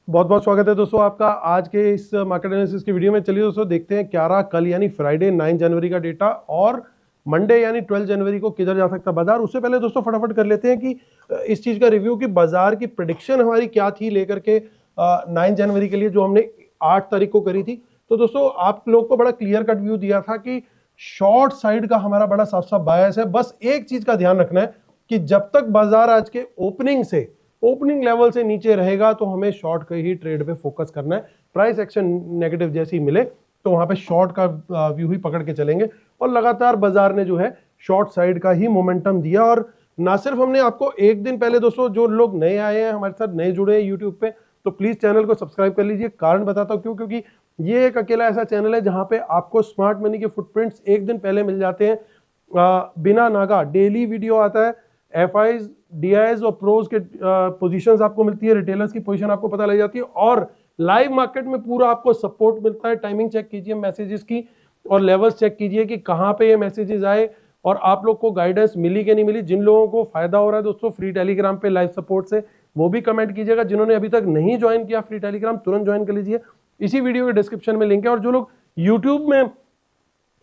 बहुत बहुत स्वागत है दोस्तों आपका आज के इस मार्केट एनालिसिस की वीडियो में। चलिए दोस्तों देखते हैं क्या रहा कल यानी फ्राइडे 9 जनवरी का डेटा और मंडे यानी 12 जनवरी को किधर जा सकता है बाजार। उससे पहले दोस्तों फटाफट कर लेते हैं कि इस चीज़ का रिव्यू कि बाजार की प्रेडिक्शन हमारी क्या थी लेकर के 9 जनवरी के लिए जो हमने 8 तारीख को करी थी। तो दोस्तों आप लोग को बड़ा क्लियर कट व्यू दिया था कि शॉर्ट साइड का हमारा बड़ा साफ साफ बायस है। बस एक चीज़ का ध्यान रखना है कि जब तक बाजार आज के ओपनिंग लेवल से नीचे रहेगा तो हमें शॉर्ट के ही ट्रेड पे फोकस करना है। प्राइस एक्शन नेगेटिव जैसी मिले तो वहां पे शॉर्ट का व्यू ही पकड़ के चलेंगे और लगातार बाजार ने जो है शॉर्ट साइड का ही मोमेंटम दिया। और ना सिर्फ हमने आपको एक दिन पहले दोस्तों, जो लोग नए आए हैं हमारे साथ, नए जुड़े हैं यूट्यूब पे, तो प्लीज चैनल को सब्सक्राइब कर लीजिए। कारण बताता हूँ क्यों, क्योंकि ये एक अकेला ऐसा चैनल है जहां पे आपको स्मार्ट मनी के फुटप्रिंट्स एक दिन पहले मिल जाते हैं, बिना नागा डेली वीडियो आता है। एफआईज, डीआईज और प्रोज के पोजीशंस आपको मिलती है, रिटेलर्स की पोजीशन आपको पता लग जाती है और लाइव मार्केट में पूरा आपको सपोर्ट मिलता है। टाइमिंग चेक कीजिए मैसेजेस की और लेवल्स चेक कीजिए कि कहां पे ये मैसेजेस आए और आप लोग को गाइडेंस मिली कि नहीं मिली। जिन लोगों को फायदा हो रहा है दोस्तों फ्री टेलीग्राम पे लाइव सपोर्ट से, वो भी कमेंट कीजिएगा। जिन्होंने अभी तक नहीं ज्वाइन किया फ्री टेलीग्राम, तुरंत ज्वाइन कर लीजिए, इसी वीडियो के डिस्क्रिप्शन में लिंक है। और जो लोग यूट्यूब में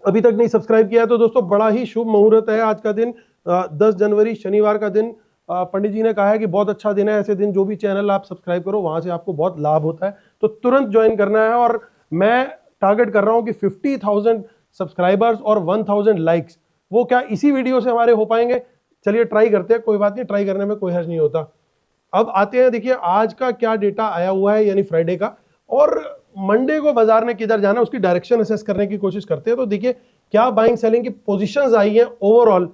अभी तक नहीं सब्सक्राइब किया है तो दोस्तों बड़ा ही शुभ मुहूर्त है आज का दिन, 10 जनवरी शनिवार का दिन। पंडित जी ने कहा है कि बहुत अच्छा दिन है, ऐसे दिन जो भी चैनल आप सब्सक्राइब करो वहां से आपको बहुत लाभ होता है, तो तुरंत ज्वाइन करना है। और मैं टारगेट कर रहा हूं कि 50,000 सब्सक्राइबर्स और 1000 लाइक्स, वो क्या इसी वीडियो से हमारे हो पाएंगे? चलिए ट्राई करते हैं, कोई बात नहीं, ट्राई करने में कोई हर्ज नहीं होता। अब आते हैं, देखिए आज का क्या डेटा आया हुआ है यानी फ्राइडे का, और मंडे को बाजार ने किधर जाना उसकी डायरेक्शन असेस करने की कोशिश करते हैं। तो देखिए क्या बाइंग सेलिंग की पोजीशंस आई हैं ओवरऑल।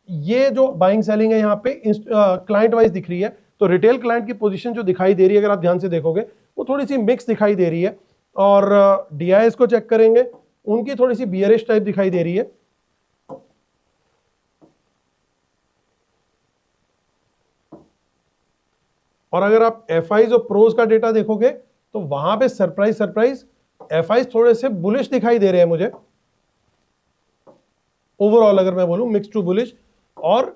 ये जो बाइंग सेलिंग है यहाँ पे क्लाइंट वाइज दिख रही है, तो रिटेल क्लाइंट की पोजीशन जो दिखाई दे रही है अगर आप ध्यान से देखोगे वो थोड़ी सी मिक्स दिखाई दे रही है। और डीआईएस को चेक करेंगे, उनकी थोड़ी सी बियरिश टाइप दिखाई दे रही है। और अगर आप एफआईज और प्रोज का डेटा देखोगे तो वहां पे सरप्राइज एफआईज थोड़े से बुलिश दिखाई दे रहे हैं मुझे ओवरऑल, अगर मैं बोलूं मिक्स टू बुलिश, और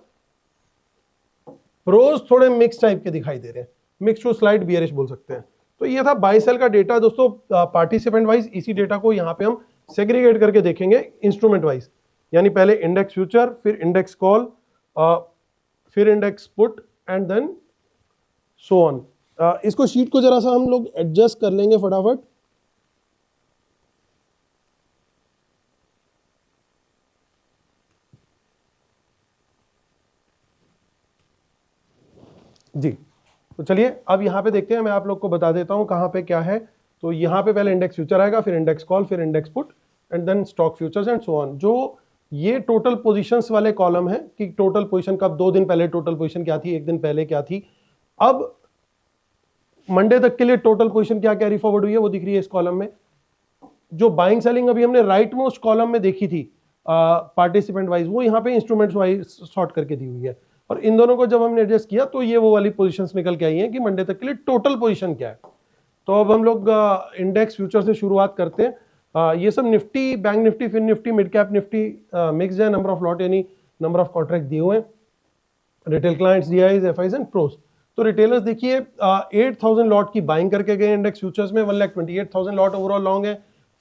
प्रोज थोड़े मिक्स टाइप के दिखाई दे रहे हैं, मिक्स टू स्लाइड बियरिश बोल सकते हैं। तो ये था बाय सेल का डेटा दोस्तों पार्टिसिपेंट वाइज। इसी डेटा को यहां पे हम सेग्रीगेट करके देखेंगे इंस्ट्रूमेंट वाइज, यानी पहले इंडेक्स फ्यूचर, फिर इंडेक्स कॉल, फिर index put and then so on. इसको शीट को जरा सा हम लोग एडजस्ट कर लेंगे फटाफट। जी तो चलिए अब यहां पे देखते हैं, मैं आप लोग को बता देता हूं कहां पे क्या है। तो यहां पे पहले इंडेक्स फ्यूचर आएगा, फिर इंडेक्स कॉल, फिर index put and then stock futures and so on. जो ये टोटल पोजीशंस वाले कॉलम है कि टोटल पोजीशन कब, 2 दिन पहले टोटल पोजीशन क्या थी, 1 दिन पहले क्या थी, अब मंडे तक के लिए टोटल पोजीशन क्या कैरी फॉरवर्ड हुई है वो दिख रही है इस कॉलम में। जो बाइंग सेलिंग अभी हमने राइट मोस्ट कॉलम में देखी थी पार्टिसिपेंट वाइज, वो यहाँ पे इंस्ट्रूमेंट्स वाइज सॉर्ट करके दी हुई है। और इन दोनों को जब हमने एडजस्ट किया तो ये वो वाली पोजीशंस निकल के आई हैं कि मंडे तक के लिए टोटल पोजीशन क्या है। तो अब हम लोग इंडेक्स फ्यूचर से शुरुआत करते हैं। ये सब Nifty, bank Nifty, fin Nifty, mid cap Nifty mix है, नंबर ऑफ लॉट यानी नंबर ऑफ कॉन्ट्रैक्ट दिए हुए हैं, retail clients, DIIs, FIIs and pros. तो रिटेलर्स देखिए 8000 लॉट की बाइंग करके गए इंडेक्स फ्यूचर्स में, 1,28,000 लॉट ओवरऑल लॉन्ग है,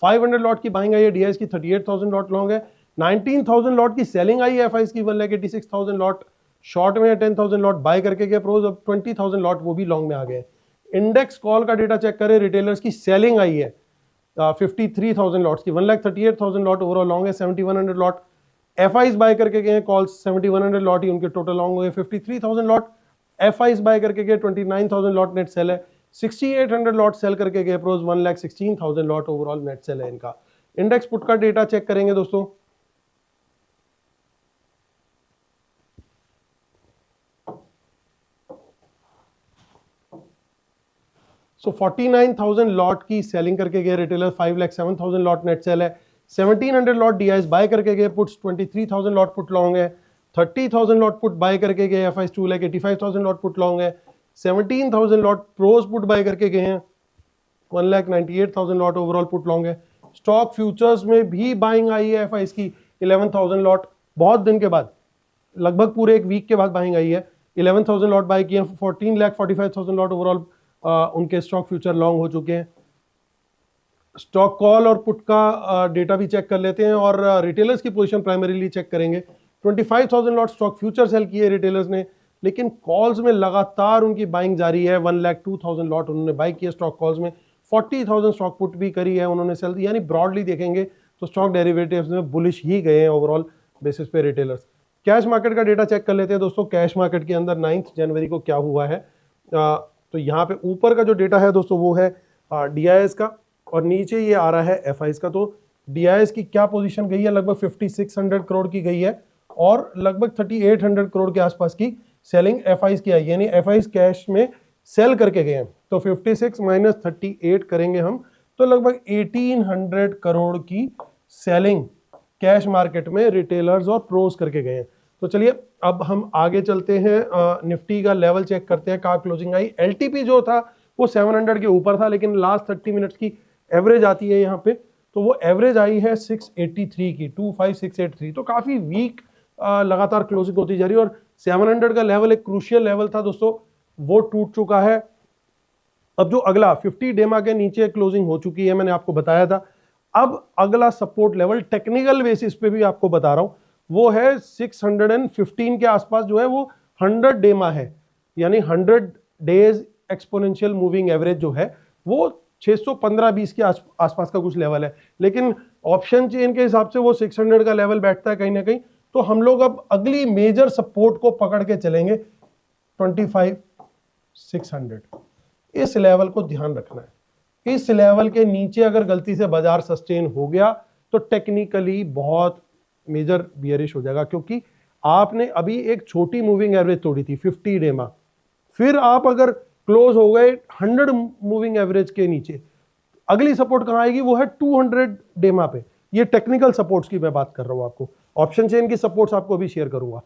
500 लॉट की बाइंग आई है, डीआईज की 38,000 लॉट लॉन्ग है, 19,000 लॉट की सेलिंग आई है, एफआईज की 1,86,000 लॉट शॉर्ट में है, 10,000 लॉट बाय करके गए प्रोज, अब 20,000 लॉट वो भी लॉन्ग में आ गए। इंडेक्स कॉल का डेटा चेक करें, रिटेलर्स की सेलिंग आई है 53,000 लॉट्स की, 1,38,000 लॉट ओवरऑल लॉन्ग है, 7,100 लॉट एफआईज बाय करके गए, कॉल्स 7,100 लॉट ही उनके टोटल लॉन्ग हुए, 53,000 लॉट एफआईज बाय करके गए, 29,000 लॉट नेट सेल है, 6,800 लॉट सेल करके गए pros, 1,16,000 lot overall net sale है इनका। इंडेक्स पुट का डेटा चेक करेंगे दोस्तों, सो 49,000 लॉट की सेलिंग करके गए रिटेलर, 5,07,000 लॉट नेट सेल है, 1,700 लॉट डीआईएस बाय करके गए, पुट्स 23,000 लॉट पुट लॉन्ग है, 30,000 लॉट पुट बाय करके गए, एफआईज 2,85,000 लॉट पुट लॉन्ग है, 17,000 लॉट प्रोज पुट बाय करके गए हैं, 1,98,000 लॉट ओवरऑल पुट लॉन्ग है। स्टॉक फ्यूचर्स में भी बाइंग आई है एफआईज की 11,000 लॉट, बहुत दिन के बाद, लगभग पूरे एक वीक के बाद बाइंग आई है, 11,000 लॉट बाय किए, 14,45,000 लॉट ओवरऑल उनके स्टॉक फ्यूचर लॉन्ग हो चुके हैं। स्टॉक कॉल और पुट का डेटा भी चेक कर लेते हैं और रिटेलर्स की पोजीशन प्राइमरीली चेक करेंगे। 25,000 लॉट स्टॉक फ्यूचर सेल किए रिटेलर्स ने, लेकिन कॉल्स में लगातार उनकी बाइंग जारी है। 1,02,000 लॉट उन्होंने बाई किए स्टॉक कॉल्स में, 40,000 स्टॉक पुट भी करी है उन्होंने सेल, यानी ब्रॉडली देखेंगे तो स्टॉक डेरिवेटिव्स में बुलिश ही गए हैं ओवरऑल बेसिस पे रिटेलर्स। कैश मार्केट का डेटा चेक कर लेते हैं दोस्तों। कैश मार्केट के अंदर 9 जनवरी को क्या हुआ है, तो यहाँ पे ऊपर का जो डेटा है दोस्तों वो है DIS का, और नीचे ये आ रहा है FIs का। तो DIS की क्या पोजीशन गई है, लगभग 5600 करोड़ की गई है और लगभग 3800 करोड़ के आसपास की सेलिंग FIs की आई, यानी FIs कैश में सेल करके गए हैं। तो 56 माइनस 38 करेंगे हम तो लगभग 1800 करोड़ की सेलिंग कैश मार्केट में रिटेलर्स और प्रोस करके गए हैं। तो चलिए अब हम आगे चलते हैं, निफ्टी का लेवल चेक करते हैं, कहाँ क्लोजिंग आई। LTP जो था वो 700 के ऊपर था, लेकिन लास्ट 30 मिनट्स की एवरेज आती है यहाँ पे, तो वो एवरेज आई है 683 की, 25683। तो काफी वीक लगातार क्लोजिंग होती जा रही है और 700 का लेवल एक क्रूशियल लेवल था दोस्तों, वो टूट चुका है। अब जो अगला 50 डेमा के नीचे क्लोजिंग हो चुकी है, मैंने आपको बताया था। अब अगला सपोर्ट लेवल टेक्निकल बेसिस पे भी आपको बता रहा हूं, वो है 615 के आसपास जो है वो 100 डेमा है, यानी 100 डेज एक्सपोनेंशियल मूविंग एवरेज जो है वो 615-20 के आसपास का कुछ लेवल है। लेकिन ऑप्शन चेन के हिसाब से वो 600 का लेवल बैठता है कहीं ना कहीं। तो हम लोग अब अगली मेजर सपोर्ट को पकड़ के चलेंगे 25,600। इस लेवल को ध्यान रखना है। इस लेवल के नीचे अगर गलती से बाजार सस्टेन हो गया तो टेक्निकली बहुत मेजर बियरिश हो जाएगा, क्योंकि आपने अभी एक छोटी मूविंग एवरेज तोड़ी थी 50 डेमा, फिर आप अगर क्लोज हो गए 100 मूविंग एवरेज के नीचे, अगली सपोर्ट कहां आएगी, वो है 200 डेमा पे। ये टेक्निकल सपोर्ट्स की मैं बात कर रहा हूं आपको, ऑप्शन चेन की सपोर्ट्स आपको अभी शेयर करूंगा।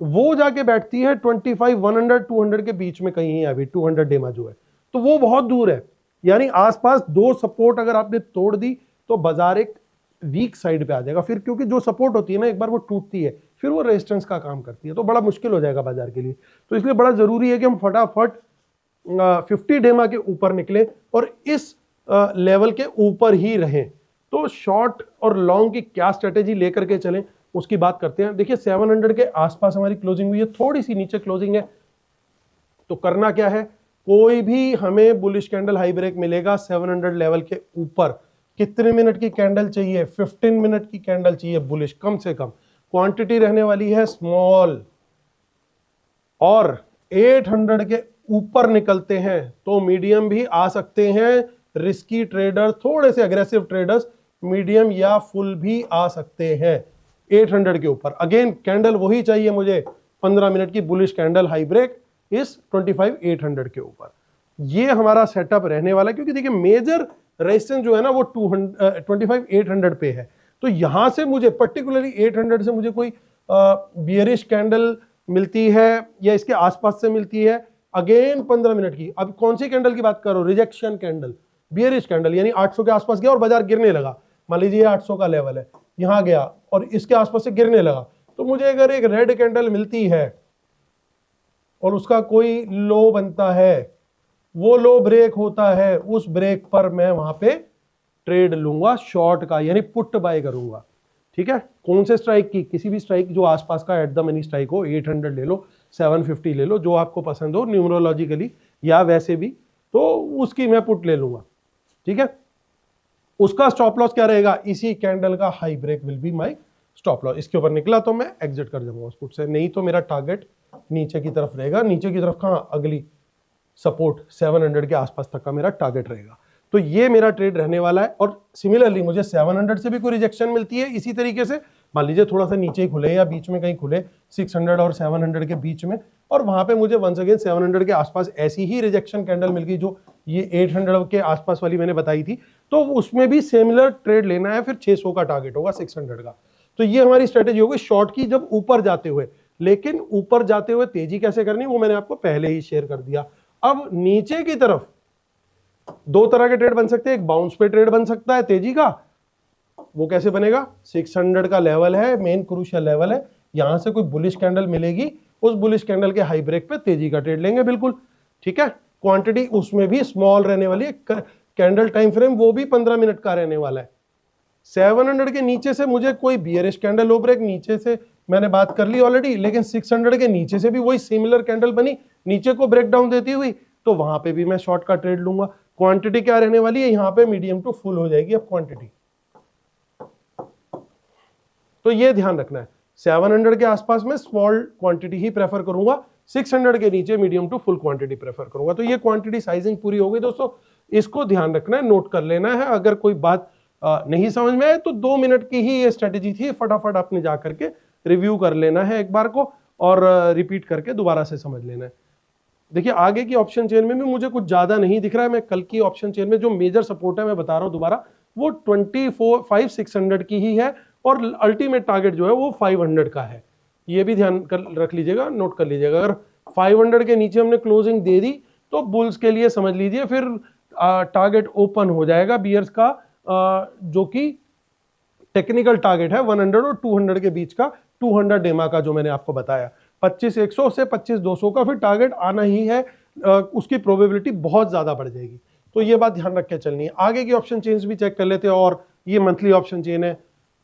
वो जाके बैठती है 25,100 200 के बीच में कहीं है अभी 200 डेमा जो है, तो वो बहुत दूर है। यानी आसपास दो सपोर्ट अगर आपने तोड़ दी तो बाजार एक वीक साइड पे आ जाएगा फिर, क्योंकि जो सपोर्ट होती है ना एक बार वो टूटती है फिर वो रेजिस्टेंस का काम करती है, तो बड़ा मुश्किल हो जाएगा बाजार के लिए। तो इसलिए बड़ा जरूरी है कि हम फटाफट 50 डेमा के ऊपर निकले और इस लेवल के ऊपर ही रहें। तो शॉर्ट और लॉन्ग की क्या स्ट्रेटेजी लेकर के चलें उसकी बात करते हैं। देखिए 700 के आसपास हमारी क्लोजिंग हुई है, थोड़ी सी नीचे क्लोजिंग है, तो करना क्या है, कोई भी हमें बुलिश कैंडल हाई ब्रेक मिलेगा 700 लेवल के ऊपर। कितने मिनट की कैंडल चाहिए, 15 मिनट की कैंडल चाहिए बुलिश कम से कम। क्वांटिटी रहने वाली है स्मॉल, और 800 के ऊपर निकलते हैं तो मीडियम भी आ सकते हैं। रिस्की ट्रेडर, थोड़े से अग्रेसिव ट्रेडर्स मीडियम या फुल भी आ सकते हैं 800 के ऊपर। अगेन कैंडल वही चाहिए मुझे, 15 मिनट की बुलिश कैंडल हाई ब्रेक इस 25,800 के ऊपर। ये हमारा सेटअप रहने वाला है, क्योंकि देखिए मेजर रेजिस्टेंस जो है ना वो 25,800 पे है। तो यहां से मुझे पर्टिकुलरली 800 से मुझे कोई बियरिश कैंडल मिलती है या इसके आसपास से मिलती है, अगेन 15 मिनट की। अब कौन सी कैंडल की बात करो, रिजेक्शन कैंडल, बियरिश कैंडल, यानी 800 के आसपास गया और बाजार गिरने लगा। मान लीजिए 800 का लेवल है, यहां गया और इसके आसपास से गिरने लगा, तो मुझे अगर एक रेड कैंडल मिलती है और उसका कोई लो बनता है, वो लो ब्रेक होता है, उस ब्रेक पर मैं वहां पे ट्रेड लूंगा शॉर्ट का, यानी पुट बाय करूंगा। ठीक है, कौन से स्ट्राइक की, किसी भी स्ट्राइक जो आसपास का एट द मनी स्ट्राइक हो, 800 ले लो, 750 ले लो, जो आपको पसंद हो न्यूमरोलॉजिकली या वैसे भी, तो उसकी मैं पुट ले लूंगा। ठीक है, उसका स्टॉप लॉस क्या रहेगा, इसी कैंडल का high break will be my stop loss. इसके ऊपर निकला तो मैं एग्जिट कर जाऊंगा उस पुट से, नहीं तो मेरा टारगेट नीचे की तरफ रहेगा। नीचे की तरफ कहां, अगली सपोर्ट 700 के आसपास तक का मेरा टारगेट रहेगा। तो ये मेरा ट्रेड रहने वाला है। और सिमिलरली मुझे 700 से भी कोई रिजेक्शन मिलती है इसी तरीके से, मान लीजिए थोड़ा सा नीचे ही खुले या बीच में कहीं खुले 600 और 700 के बीच में, और वहां पे मुझे वंस अगेन 700 के आसपास ऐसी ही रिजेक्शन कैंडल मिल गई जो ये 800 के आसपास वाली मैंने बताई थी, तो उसमें भी सिमिलर ट्रेड लेना है, फिर 600 का टारगेट होगा 600 का। तो ये हमारी स्ट्रेटेजी होगी शॉर्ट की जब ऊपर जाते हुए। लेकिन ऊपर जाते हुए तेजी कैसे करनी वो मैंने आपको पहले ही शेयर कर दिया। अब नीचे की तरफ दो तरह के ट्रेड बन सकते हैं, एक बाउंस पे ट्रेड बन सकता है तेजी का, वो कैसे बनेगा, 600 का लेवल है, मेन क्रूशियल लेवल है, यहां से कोई बुलिश कैंडल मिलेगी, उस बुलिश कैंडल के हाई ब्रेक पे तेजी का ट्रेड लेंगे बिल्कुल। ठीक है, क्वांटिटी उसमें भी स्मॉल रहने वाली है, कैंडल टाइम फ्रेम वो भी 15 मिनट का रहने वाला है। 700 के नीचे से मुझे कोई बियरिश कैंडल लो ब्रेक नीचे से मैंने बात कर ली ऑलरेडी, लेकिन 600 के नीचे से भी वही सिमिलर कैंडल बनी नीचे को ब्रेक डाउन देती हुई, तो वहां पे भी मैं शॉर्ट का ट्रेड लूंगा। क्वांटिटी क्या रहने वाली है यहाँ पे, मीडियम टू फुल हो जाएगी अब क्वांटिटी, तो ये ध्यान रखना है। 700 के आसपास में स्मॉल क्वांटिटी ही प्रेफर करूंगा, 600 के नीचे medium to full quantity prefer करूंगा। तो ये क्वांटिटी साइजिंग पूरी हो गई दोस्तों, इसको ध्यान रखना है, नोट कर लेना है। अगर कोई बात नहीं समझ में आए तो 2 मिनट की ही ये स्ट्रेटेजी थी, फटाफट आपने जा करके रिव्यू कर लेना है एक बार को और रिपीट करके दोबारा से समझ लेना है। देखिए आगे की ऑप्शन चेन में भी मुझे कुछ ज्यादा नहीं दिख रहा है। मैं कल की ऑप्शन चेन में जो मेजर सपोर्ट है मैं बता रहा हूं दोबारा, वो 24,500-600 की ही है और अल्टीमेट टारगेट जो है वो 500 का है। ये भी ध्यान कर रख लीजिएगा, नोट कर लीजिएगा। अगर 500 के नीचे हमने क्लोजिंग दे दी तो बुल्स के लिए समझ लीजिए फिर टारगेट ओपन हो जाएगा बियर्स का, जो कि टेक्निकल टारगेट है 100 और 200 के बीच का, 200 डेमा का जो मैंने आपको बताया। 25,100 से 25,200 का फिर टारगेट आना ही है, उसकी प्रोबेबिलिटी बहुत ज्यादा बढ़ जाएगी। तो ये बात ध्यान रख के चलनी है। आगे की ऑप्शन चेन्स भी चेक कर लेते हैं, और ये मंथली ऑप्शन चेन है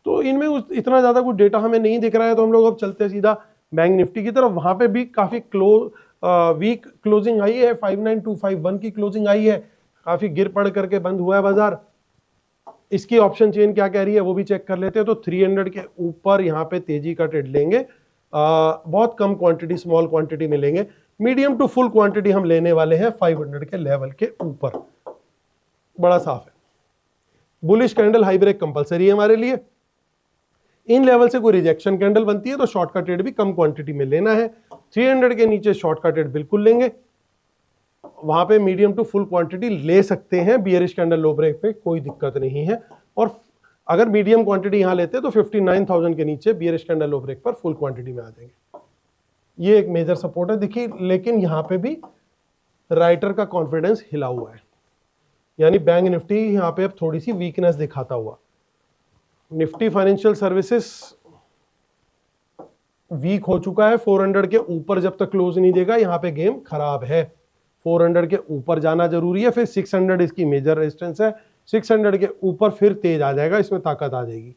तो इनमें इतना ज्यादा कुछ डेटा हमें नहीं दिख रहा है, तो हम लोग अब चलते हैं सीधा बैंक निफ्टी की तरफ। वहां पे भी काफी वीक क्लोजिंग आई है, 59,251 की क्लोजिंग आई है, काफी गिर पड़ करके बंद हुआ है बाजार। इसकी ऑप्शन चेन क्या कह रही है वो भी चेक कर लेते हैं। तो 300 के ऊपर यहाँ पे तेजी का ट्रेड लेंगे, बहुत कम क्वांटिटी, स्मॉल क्वांटिटी में लेंगे। मीडियम टू फुल क्वांटिटी हम लेने वाले हैं 500 के लेवल के ऊपर, बड़ा साफ है। Bullish candle high break compulsory है हमारे लिए। इन लेवल से कोई रिजेक्शन कैंडल बनती है तो शॉर्ट का ट्रेड भी कम क्वांटिटी में लेना है। 300 के नीचे शॉर्ट का ट्रेड बिल्कुल लेंगे, वहां पे मीडियम टू फुल क्वांटिटी ले सकते हैं बियरिश कैंडल लो ब्रेक पे, कोई दिक्कत नहीं है। और अगर मीडियम क्वांटिटी यहां लेते हैं तो 59,000 के नीचे बियरिश कैंडल लो ब्रेक पर फुल क्वांटिटी में आ जाएंगे। ये एक मेजर सपोर्ट है देखिए, लेकिन यहां पे भी राइटर का कॉन्फिडेंस हिला हुआ है, यानी बैंक निफ्टी यहां पे अब थोड़ी सी वीकनेस दिखाता हुआ। निफ्टी फाइनेंशियल सर्विसेज वीक हो चुका है, 400 के ऊपर जब तक क्लोज नहीं देगा यहां पे गेम खराब है। 400 के ऊपर जाना जरूरी है, फिर 600 इसकी मेजर रेजिस्टेंस है, 600 के ऊपर फिर तेज आ जाएगा, इसमें ताकत आ जाएगी।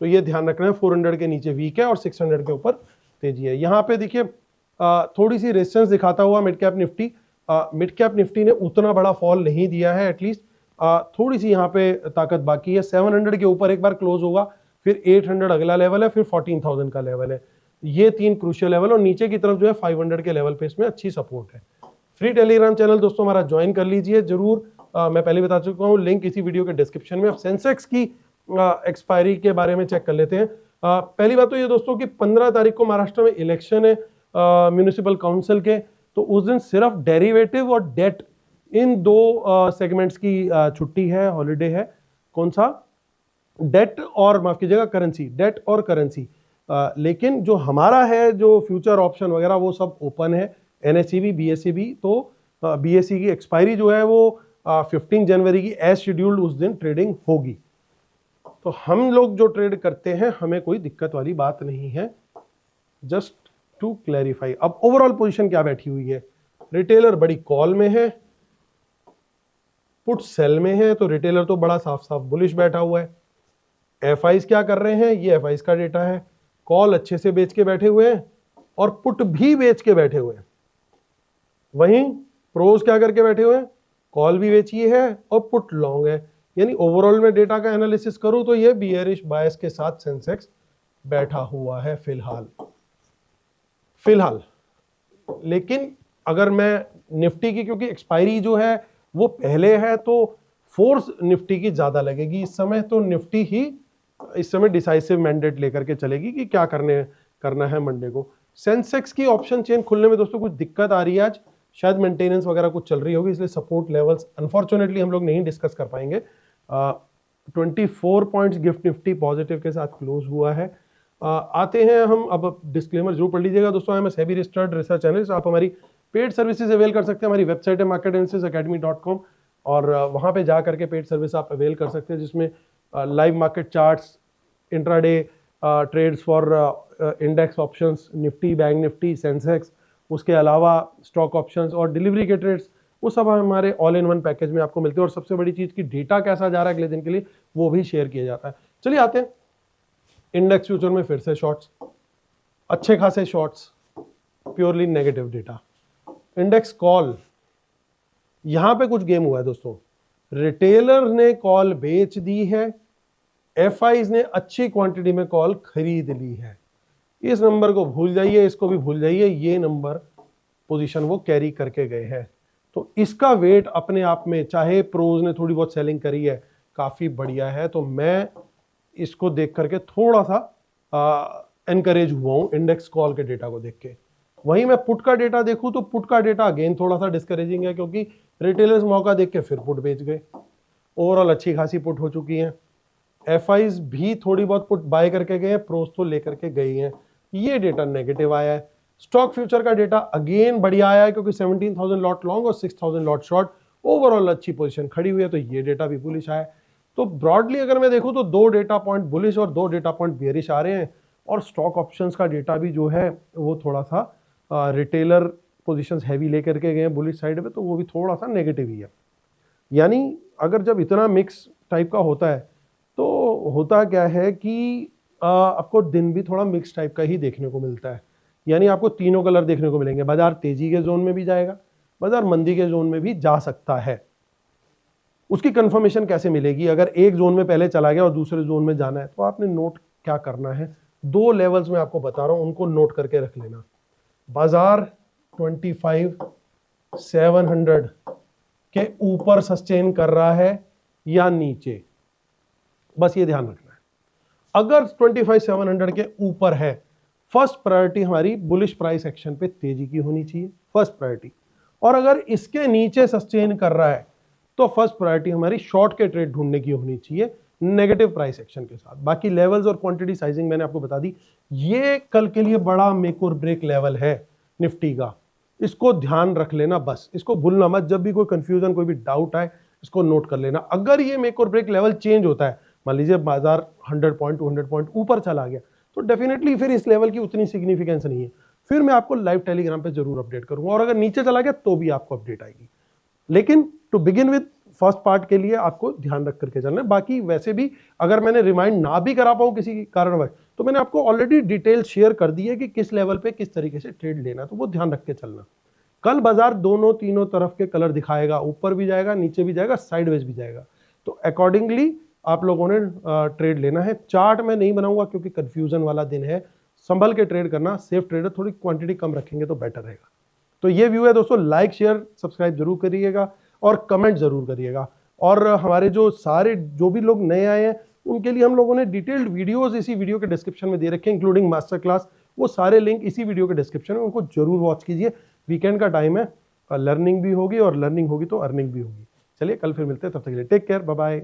तो ये ध्यान रखना है, 400 के नीचे वीक है और 600 के ऊपर तेजी है। यहाँ पे देखिए थोड़ी सी रेजिस्टेंस दिखाता हुआ mid cap Nifty, mid cap Nifty ने उतना बड़ा फॉल नहीं दिया है, एटलीस्ट थोड़ी सी यहाँ पे ताकत बाकी है। 700 के ऊपर एक बार क्लोज होगा, फिर 800 अगला लेवल है, फिर 14,000 का लेवल है। ये 3 क्रूशियल लेवल, और नीचे की तरफ जो है 500 के लेवल पे इसमें अच्छी सपोर्ट है। फ्री टेलीग्राम चैनल दोस्तों हमारा ज्वाइन कर लीजिए जरूर, मैं पहले बता चुका हूँ, लिंक इसी वीडियो के डिस्क्रिप्शन में। अब सेंसेक्स की एक्सपायरी के बारे में चेक कर लेते हैं। पहली बात तो ये दोस्तों कि 15 तारीख को महाराष्ट्र में इलेक्शन है म्यूनिसिपल काउंसिल के, तो उस दिन सिर्फ डेरिवेटिव और डेट इन 2 सेगमेंट्स की छुट्टी है, हॉलीडे है। कौन सा? डेट और माफ कीजिएगा करेंसी, डेट और करेंसी। लेकिन जो हमारा है जो फ्यूचर ऑप्शन वगैरह वो सब ओपन है, एनएसई भी, बीएसई भी। तो बीएसई की एक्सपायरी जो है वो 15 जनवरी की एज शेड्यूल्ड उस दिन ट्रेडिंग होगी। तो हम लोग जो ट्रेड करते हैं हमें कोई दिक्कत वाली बात नहीं है, जस्ट टू क्लैरिफाई। अब ओवरऑल पोजीशन क्या बैठी हुई है, रिटेलर बड़ी कॉल में है, पुट सेल में है, तो रिटेलर तो बड़ा साफ साफ बुलिश बैठा हुआ है। एफआईज क्या कर रहे हैं, ये एफआईज का डेटा है, कॉल अच्छे से बेच के बैठे हुए हैं और पुट भी बेच के बैठे हुए हैं। वहीं प्रोज क्या करके बैठे हुए हैं, कॉल भी बेची है और पुट लॉन्ग है। यानी ओवरऑल में डेटा का एनालिसिस करूं तो ये बियरिश बायस के साथ सेंसेक्स बैठा हुआ है फिलहाल। लेकिन अगर मैं निफ्टी की, क्योंकि एक्सपायरी जो है वो पहले है, तो फोर्स निफ्टी की ज्यादा लगेगी इस समय। तो निफ्टी ही इस समय डिसाइसिव मैंडेट लेकर के चलेगी कि क्या करना है मंडे को। सेंसेक्स की ऑप्शन चेन खुलने में दोस्तों कुछ दिक्कत आ रही है आज, शायद मेंटेनेंस वगैरह कुछ चल रही होगी, इसलिए सपोर्ट लेवल्स अनफॉर्चुनेटली हम लोग नहीं डिस्कस कर पाएंगे। 24 पॉइंट्स गिफ्ट निफ्टी पॉजिटिव के साथ क्लोज हुआ है। आते हैं हम, अब डिस्क्लेमर जरूर पढ़ लीजिएगा दोस्तों, I am SEBI registered research analyst. आप हमारी पेड सर्विसेज अवेल कर सकते हैं, हमारी वेबसाइट है marketanalysisacademy.com, और वहाँ पे जा करके पेड सर्विस आप अवेल कर सकते हैं, जिसमें live market charts, intraday trades for index options, Nifty, bank Nifty, Sensex, उसके अलावा स्टॉक ऑप्शंस और डिलीवरी के ट्रेड्स, वो सब हमारे ऑल इन वन पैकेज में आपको मिलते हैं। और सबसे बड़ी चीज की डेटा कैसा जा रहा है अगले दिन के लिए वो भी शेयर किया जाता है। चलिए आते हैं इंडेक्स फ्यूचर में फिर से शॉर्ट्स, अच्छे खासे shorts, purely negative data. Index call, यहां पे कुछ गेम हुआ है दोस्तों। रिटेलर ने कॉल बेच दी है, एफआईज ने अच्छी क्वांटिटी में कॉल खरीद ली है। इस नंबर को भूल जाइए, इसको भी भूल जाइए, ये नंबर पोजीशन वो कैरी करके गए हैं। तो इसका वेट अपने आप में, चाहे प्रोज ने थोड़ी बहुत सेलिंग करी है, काफी बढ़िया है। तो मैं इसको देख करके थोड़ा सा एनकरेज हुआ हूं इंडेक्स कॉल के डेटा को देख के। वहीं मैं पुट का डेटा देखूं तो पुट का डेटा अगेन थोड़ा सा डिस्करेजिंग है, क्योंकि रिटेलर्स मौका देख के फिर पुट बेच गए। ओवरऑल अच्छी खासी पुट हो चुकी है। एफआईज भी थोड़ी बहुत पुट बाय करके गए हैं, प्रोस तो लेकर के गई हैं। ये डेटा नेगेटिव आया है। स्टॉक फ्यूचर का डेटा अगेन बढ़िया आया है, क्योंकि 17,000 लॉट लॉन्ग और 6,000 लॉट शॉर्ट, ओवरऑल अच्छी पोजीशन खड़ी हुई है। तो ये डेटा भी बुलिश आया है। तो ब्रॉडली अगर मैं देखूं तो 2 डेटा पॉइंट बुलिश और 2 डेटा पॉइंट बेयरिश आ रहे हैं। और स्टॉक ऑप्शंस का डेटा भी जो है वो थोड़ा सा रिटेलर पोजीशंस हैवी लेकर के गए हैं बुलिश साइड पे, तो वो भी थोड़ा सा नेगेटिव ही है। यानी अगर जब इतना मिक्स टाइप का होता है तो होता क्या है कि आपको दिन भी थोड़ा मिक्स टाइप का ही देखने को मिलता है। यानी आपको तीनों कलर देखने को मिलेंगे। बाजार तेजी के जोन में भी जाएगा, बाजार मंदी के जोन में भी जा सकता है। उसकी कंफर्मेशन कैसे मिलेगी? अगर एक जोन में पहले चला गया और दूसरे जोन में जाना है तो आपने नोट क्या करना है, 2 लेवल्स में आपको बता रहा हूं, उनको नोट करके रख लेना। बाजार 25,700 के ऊपर सस्टेन कर रहा है या नीचे, बस ये ध्यान रखना है। अगर 25,700 के ऊपर है, फर्स्ट प्रायोरिटी हमारी बुलिश प्राइस एक्शन पे तेजी की होनी चाहिए, फर्स्ट प्रायोरिटी। और अगर इसके नीचे सस्टेन कर रहा है तो फर्स्ट प्रायोरिटी हमारी शॉर्ट के ट्रेड ढूंढने की होनी चाहिए नेगेटिव प्राइस एक्शन के साथ। बाकी लेवल्स और क्वांटिटी साइजिंग मैंने आपको बता दी। ये कल के लिए बड़ा मेक और ब्रेक लेवल है निफ्टी का, इसको ध्यान रख लेना, बस इसको भूलना मत। जब भी कोई कंफ्यूजन, कोई भी डाउट आए, इसको नोट कर लेना। अगर ये मेक और ब्रेक लेवल चेंज होता है, मान लीजिए बाजार 100 पॉइंट 200 पॉइंट ऊपर चला गया, तो डेफिनेटली फिर इस लेवल की उतनी सिग्निफिकेंस नहीं है। फिर मैं आपको लाइव टेलीग्राम पे जरूर अपडेट करूंगा, और अगर नीचे चला गया तो भी आपको अपडेट आएगी। लेकिन to begin with first part के लिए आपको ध्यान रख करके चलना है। बाकी वैसे भी अगर मैंने रिमाइंड ना भी करा पाऊं किसी कारणवश, तो मैंने आपको ऑलरेडी डिटेल शेयर कर दी है कि किस लेवल पे किस तरीके से ट्रेड लेना, तो वो ध्यान रख के चलना। कल बाजार दोनों तीनों तरफ के कलर दिखाएगा, ऊपर भी जाएगा, नीचे भी जाएगा, साइडवेज भी जाएगा। तो अकॉर्डिंगली आप लोगों ने ट्रेड लेना है। चार्ट में नहीं बनाऊंगा क्योंकि कंफ्यूजन वाला दिन है, संभल के ट्रेड करना। सेफ ट्रेडर थोड़ी क्वांटिटी कम रखेंगे तो बेटर रहेगा। तो ये व्यू है दोस्तों। लाइक शेयर सब्सक्राइब जरूर करिएगा और कमेंट जरूर करिएगा। और हमारे जो भी लोग नए आए हैं उनके लिए हम लोगों ने डिटेल्ड वीडियोस इसी वीडियो के डिस्क्रिप्शन में दे रखे हैं, इंक्लूडिंग मास्टर क्लास। वो सारे लिंक इसी वीडियो के डिस्क्रिप्शन में, उनको जरूर वॉच कीजिए। वीकेंड का टाइम है, लर्निंग भी होगी और लर्निंग होगी तो अर्निंग भी होगी। चलिए कल फिर मिलते हैं, तब तक के लिए टेक केयर, बाय बाय।